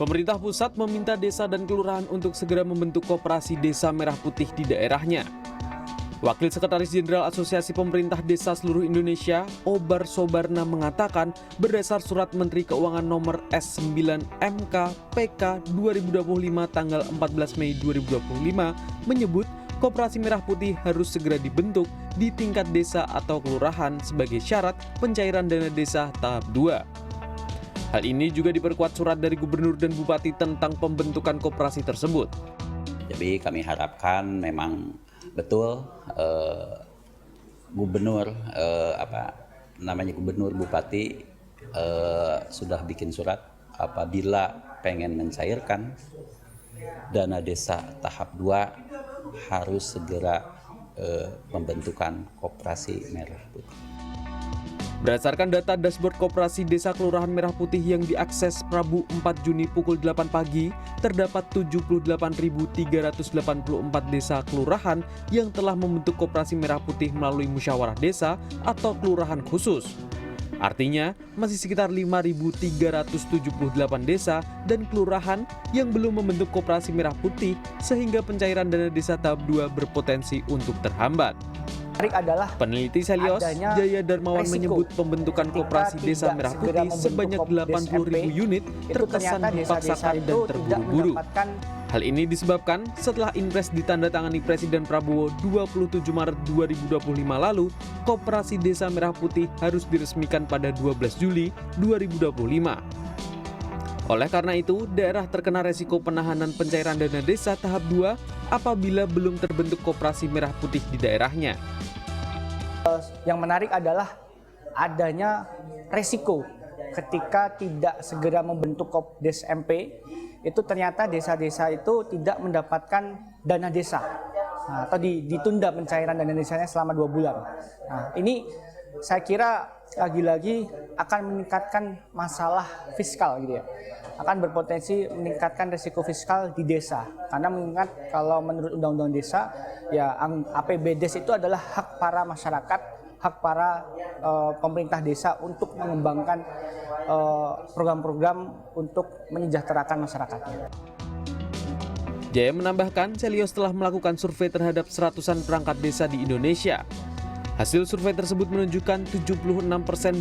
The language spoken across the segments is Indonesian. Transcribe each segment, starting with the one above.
Pemerintah pusat meminta desa dan kelurahan untuk segera membentuk koperasi desa merah putih di daerahnya. Wakil Sekretaris Jenderal Asosiasi Pemerintah Desa Seluruh Indonesia, Obar Sobarna mengatakan berdasar Surat Menteri Keuangan Nomor S9 MK PK 2025 tanggal 14 Mei 2025 menyebut koperasi merah putih harus segera dibentuk di tingkat desa atau kelurahan sebagai syarat pencairan dana desa tahap 2. Hal ini juga diperkuat surat dari Gubernur dan Bupati tentang pembentukan koperasi tersebut. Jadi kami harapkan memang betul Gubernur Gubernur Bupati sudah bikin surat apabila pengen mencairkan dana desa tahap 2 harus segera pembentukan koperasi merah putih. Berdasarkan data dashboard Koperasi Desa Kelurahan Merah Putih yang diakses Rabu 4 Juni pukul 8 pagi, terdapat 78.384 desa kelurahan yang telah membentuk Koperasi Merah Putih melalui musyawarah desa atau kelurahan khusus. Artinya, masih sekitar 5.378 desa dan kelurahan yang belum membentuk Koperasi Merah Putih sehingga pencairan dana desa tahap 2 berpotensi untuk terhambat. Peneliti Selios, Jaya Darmawan menyebut pembentukan koperasi desa merah putih sebanyak 80.000 unit terkesan dipaksakan dan terburu-buru. Hal ini disebabkan setelah Inpres ditandatangani Presiden Prabowo 27 Maret 2025 lalu, koperasi desa merah putih harus diresmikan pada 12 Juli 2025. Oleh karena itu, daerah terkena resiko penahanan pencairan dana desa tahap 2 apabila belum terbentuk koperasi merah putih di daerahnya. Yang menarik adalah adanya resiko ketika tidak segera membentuk Kopdes MP, itu ternyata desa-desa itu tidak mendapatkan dana desa atau ditunda pencairan dana desanya selama 2 bulan. Nah, ini saya kira lagi-lagi akan meningkatkan masalah fiskal gitu ya. Akan berpotensi meningkatkan risiko fiskal di desa. Karena mengingat kalau menurut Undang-Undang Desa, ya APBDes itu adalah hak para masyarakat, hak para pemerintah desa untuk mengembangkan program-program untuk menyejahterakan masyarakatnya. Jaya menambahkan, Selios telah melakukan survei terhadap seratusan perangkat desa di Indonesia. Hasil survei tersebut menunjukkan 76%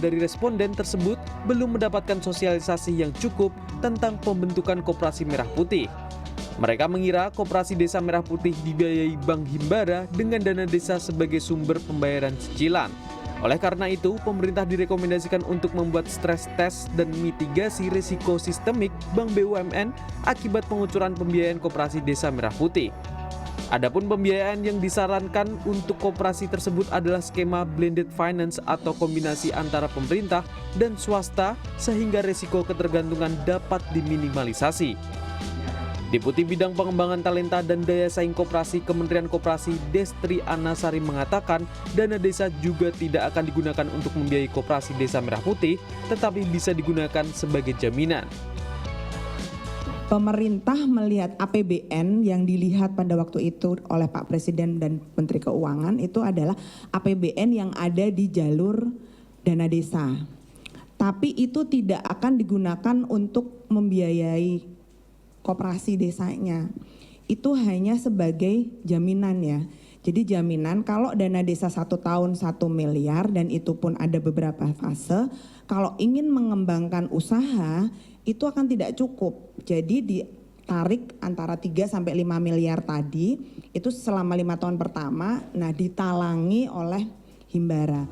dari responden tersebut belum mendapatkan sosialisasi yang cukup tentang pembentukan koperasi merah putih. Mereka mengira koperasi desa merah putih dibiayai Bank Himbara dengan dana desa sebagai sumber pembayaran cicilan. Oleh karena itu, pemerintah direkomendasikan untuk membuat stres tes dan mitigasi risiko sistemik Bank BUMN akibat pengucuran pembiayaan koperasi desa merah putih. Adapun pembiayaan yang disarankan untuk koperasi tersebut adalah skema blended finance atau kombinasi antara pemerintah dan swasta sehingga risiko ketergantungan dapat diminimalisasi. Deputi Bidang Pengembangan Talenta dan Daya Saing Koperasi Kementerian Koperasi Destri Anasari mengatakan dana desa juga tidak akan digunakan untuk membiayai koperasi desa merah putih, tetapi bisa digunakan sebagai jaminan. Pemerintah melihat APBN yang dilihat pada waktu itu oleh Pak Presiden dan Menteri Keuangan itu adalah APBN yang ada di jalur dana desa. Tapi itu tidak akan digunakan untuk membiayai koperasi desanya. Itu hanya sebagai jaminan ya. Jadi jaminan kalau dana desa 1 tahun 1 miliar dan itu pun ada beberapa fase, kalau ingin mengembangkan usaha itu akan tidak cukup. Jadi ditarik antara 3 sampai 5 miliar tadi itu selama 5 tahun pertama, nah ditalangi oleh Himbara.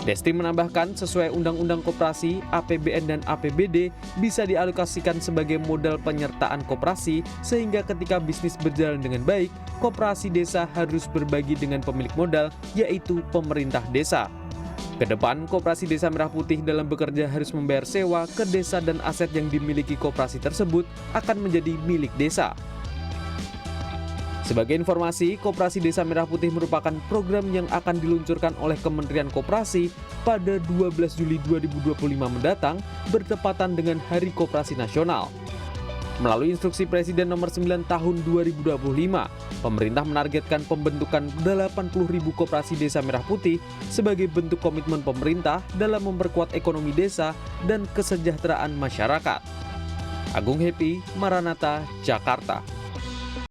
Desti menambahkan sesuai Undang-Undang Koperasi, APBN dan APBD bisa dialokasikan sebagai modal penyertaan koperasi sehingga ketika bisnis berjalan dengan baik, koperasi desa harus berbagi dengan pemilik modal yaitu pemerintah desa. Kedepan, Koperasi Desa Merah Putih dalam bekerja harus membayar sewa ke desa dan aset yang dimiliki koperasi tersebut akan menjadi milik desa. Sebagai informasi, Koperasi Desa Merah Putih merupakan program yang akan diluncurkan oleh Kementerian Koperasi pada 12 Juli 2025 mendatang bertepatan dengan Hari Koperasi Nasional. Melalui instruksi Presiden nomor 9 tahun 2025, pemerintah menargetkan pembentukan 80.000 koperasi desa merah putih sebagai bentuk komitmen pemerintah dalam memperkuat ekonomi desa dan kesejahteraan masyarakat. Agung Happy, Maranatha, Jakarta.